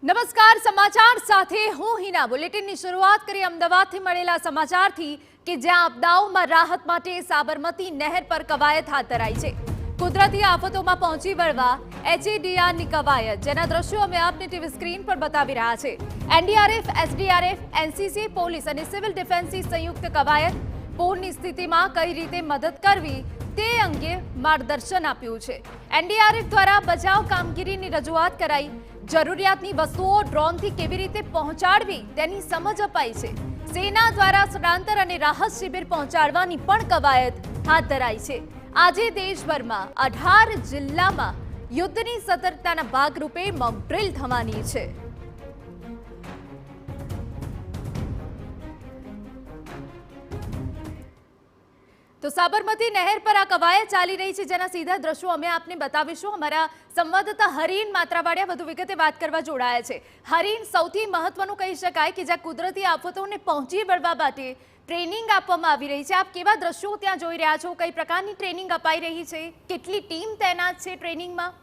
નમસ્કાર, સમાચાર સાથે હું હિના। બુલેટિનની શરૂઆત કરી અમદાવાદથી મળેલા સમાચારથી કે જ્યાં આપદાઓમાં રાહત માટે સાબરમતી નહેર પર કવાયત હાથ ધરાઈ છે। કુદરતી આફતોમાં પહોંચી વળવા HADRની કવાયત, જેના દ્રશ્યો અમે આપને ટીવી સ્ક્રીન પર બતાવી રહ્યા છે। NDRF, SDRF, NCC, પોલીસ અને સિવિલ ડિફેન્સની સંયુક્ત કવાયત પૂરની સ્થિતિમાં કઈ રીતે મદદ કરવી તે અંગે માર્ગદર્શન આપ્યું છે। NDRF દ્વારા બચાવ કામગીરીની રજૂઆત કરાઈ, જરૂરિયાતની વસ્તુઓ ડ્રોનથી કેવી રીતે પહોંચાડવી તેની સમજ અપાઈ છે। સેના દ્વારા સ્થળાંતર અને રાહત શિબિર પહોંચાડવાની પણ કવાયત હાથ ધરાઈ છે। આજે દેશભરમાં 18 જિલ્લામાં યુદ્ધની સતર્કતાના ભાગરૂપે મોક ડ્રિલ થવાની છે। તો સાબરમતી નહેર પર આ કવાયત ચાલી રહી છે, જેના સીધા દ્રશ્યો અમે આપને બતાવીશું। અમારા સંવાદદાતા હરીન માત્રાવાડિયા વધુ વિગતે વાત કરવા જોડાયા છે। હરીન, સૌથી મહત્વનું કહી શકાય કે જ્યાં કુદરતી આફતોને પહોંચી વળવા માટે ટ્રેનિંગ આપવામાં આવી રહી છે, આપ કેવા દ્રશ્યો ત્યાં જોઈ રહ્યા છો? કઈ પ્રકારની ટ્રેનિંગ અપાઈ રહી છે? કેટલી ટીમ તૈનાત છે ટ્રેનિંગમાં?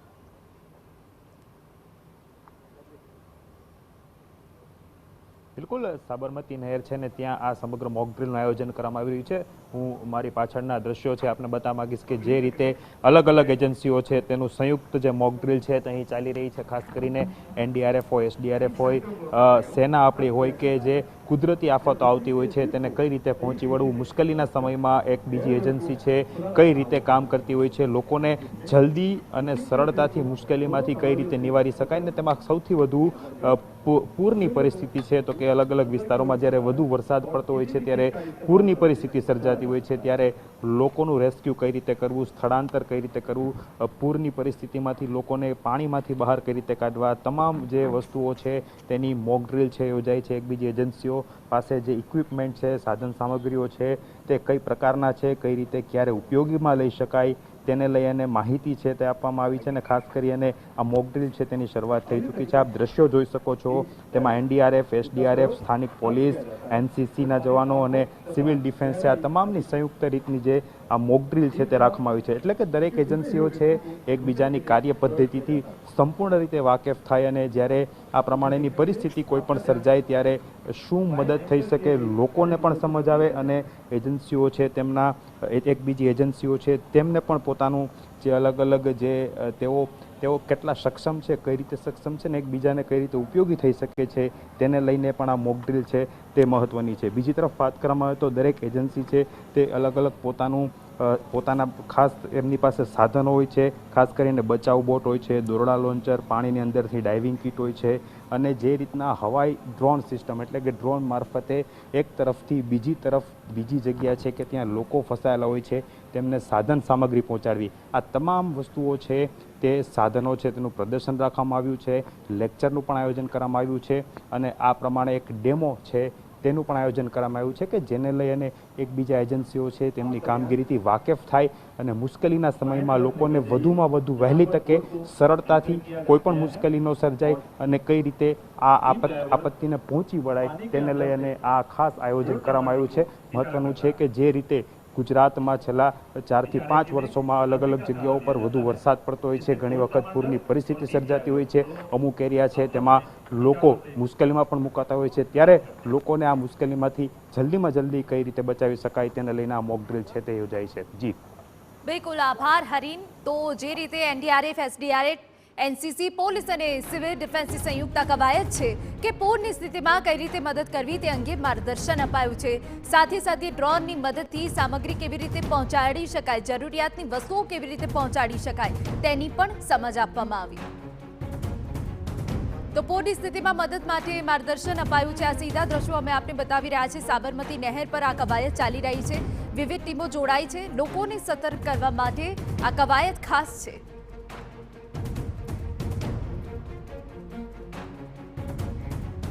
બિલકુલ, સાબરમતી નહેર છે ને ત્યાં આ સમગ્ર મોક ડ્રિલનું આયોજન કરવામાં આવી રહ્યું છે। હું મારી પાછળના દ્રશ્યો છે આપને બતાવવા માંગીશ કે જે રીતે અલગ અલગ એજન્સીઓ છે તેનું સંયુક્ત જે મોક ડ્રિલ છે તે અહીં ચાલી રહી છે। ખાસ કરીને NDRF હોય, SDRF હોય, સેના આપણી હોય કે જે કુદરતી આફતો આવતી હોય છે તેને કઈ રીતે પહોંચી વળવું, મુશ્કેલીના સમયમાં એક બીજી એજન્સી છે કઈ રીતે કામ કરતી હોય છે, લોકોને જલ્દી અને સરળતાથી મુશ્કેલીમાંથી કઈ રીતે નિવારી શકાય ને તેમાં સૌથી વધુ પૂરની પરિસ્થિતિ છે તો કે અલગ અલગ વિસ્તારોમાં જ્યારે વધુ વરસાદ પડતો હોય છે ત્યારે પૂરની પરિસ્થિતિ સર્જાતી હોય છે, ત્યારે લોકોનું રેસ્ક્યુ કઈ રીતે કરવું, સ્થળાંતર કઈ રીતે કરવું, પૂરની પરિસ્થિતિમાંથી લોકોને પાણીમાંથી બહાર કઈ રીતે કાઢવા, તમામ જે વસ્તુઓ છે તેની મોક ડ્રિલ છે યોજાય છે। એક બીજી એજન્સીઓ પાસે જે ઇક્વિપમેન્ટ છે, સાધન સામગ્રીઓ છે તે કઈ પ્રકારના છે, કઈ રીતે ક્યારે ઉપયોગીમાં લઈ શકાય તેને લઈ અને માહિતી છે તે આપવામાં આવી છે। અને ખાસ કરી અને આ મોક ડ્રિલ છે તેની શરૂઆત થઈ ચૂકી છે। આપ દ્રશ્યો જોઈ શકો છો, તેમાં NDRF, SDRF, સ્થાનિક પોલીસ, NCCના જવાનો અને સિવિલ ડિફેન્સ છે, આ તમામની સંયુક્ત રીતની જે આ મોક ડ્રિલ છે તે રાખવામાં આવી છે। એટલે કે દરેક એજન્સીઓ છે એકબીજાની કાર્ય પદ્ધતિથી સંપૂર્ણ રીતે વાકેફ થાય અને જ્યારે આ પ્રમાણેની પરિસ્થિતિ કોઈ પણ સર્જાય ત્યારે શું મદદ થઈ શકે, લોકોને પણ સમજ આવે અને એજન્સીઓ છે તેમના એક બીજી એજન્સીઓ છે તેમને પણ પોતાનું જે અલગ અલગ જે તેઓ કેટલા સક્ષમ છે, કઈ રીતે સક્ષમ છે ને એકબીજાને કઈ રીતે ઉપયોગી થઈ શકે છે તેને લઈને પણ આ મોક ડ્રિલ છે તે મહત્વની છે। બીજી તરફ વાત કરવામાં આવે તો દરેક એજન્સી છે તે અલગ અલગ પોતાના ખાસ એમની પાસે સાધનો હોય છે, ખાસ કરીને બચાવ બોટ હોય છે, દોરડા લોન્ચર, પાણીની અંદરથી ડાઇવિંગ કિટ હોય છે અને જે રીતના હવાઈ ડ્રોન સિસ્ટમ એટલે કે ડ્રોન મારફતે એક તરફથી બીજી જગ્યા છે કે ત્યાં લોકો ફસાયેલા હોય છે તેમને સાધન સામગ્રી પહોંચાડવી, આ તમામ વસ્તુઓ છે તે સાધનો છે તેનું પ્રદર્શન રાખવામાં આવ્યું છે। લેક્ચરનું પણ આયોજન કરવામાં આવ્યું છે અને આ પ્રમાણે એક ડેમો છે તેનું પણ આયોજન કરવામાં આવ્યું છે કે જેને લઈ અને એકબીજા એજન્સીઓ છે તેમની કામગીરીથી વાકેફ થાય અને મુશ્કેલીના સમયમાં લોકોને વધુમાં વધુ વહેલી તકે સરળતાથી કોઈ પણ મુશ્કેલી ન સર્જાય અને કઈ રીતે આ આપત્તિને પહોંચી વળાય તેને લઈ અને આ ખાસ આયોજન કરવામાં આવ્યું છે। મહત્વનું છે કે જે રીતે ગુજરાતમાં છેલ્લા 4 થી 5 વર્ષોમાં અલગ અલગ જગ્યાઓ પર વધુ વરસાદ પડતો હોય છે, ઘણી વખત પૂરની પરિસ્થિતિ સર્જાતી હોય છે, અમુક એરિયા છે તેમાં લોકો મુશ્કેલીમાં પણ મુકાતા હોય છે, ત્યારે લોકોને આ મુશ્કેલીમાંથી જલ્દીમાં જલ્દી કઈ રીતે બચાવી શકાય તેને લઈને આ મોક ડ્રિલ છે તે યોજાય છે। જી બિલકુલ, આભાર હરીન। તો જે રીતે NDRF, SDRF, NCC, પોલીસ અને સિવિલ ડિફેન્સની સંયુક્ત કવાયત છે કે પૂરની સ્થિતિમાં કઈ રીતે મદદ કરવી તે અંગે માર્ગદર્શન અપાયું છે। સાથે સાથે ડ્રોનની મદદથી સામગ્રી કેવી રીતે પહોંચાડી શકાય, જરૂરિયાતની વસ્તુઓ કેવી રીતે પહોંચાડી શકાય તેની પણ સમજ આપવામાં આવી। તો પૂરની સ્થિતિમાં મદદ માટે માર્ગદર્શન અપાયું છે। આ સીધા દ્રશ્યો અમે આપને બતાવી રહ્યા છીએ। સાબરમતી નહેર પર આ કવાયત ચાલી રહી છે, વિવિધ ટીમો જોડાઈ છે, લોકોને સતર્ક કરવા માટે આ કવાયત ખાસ છે।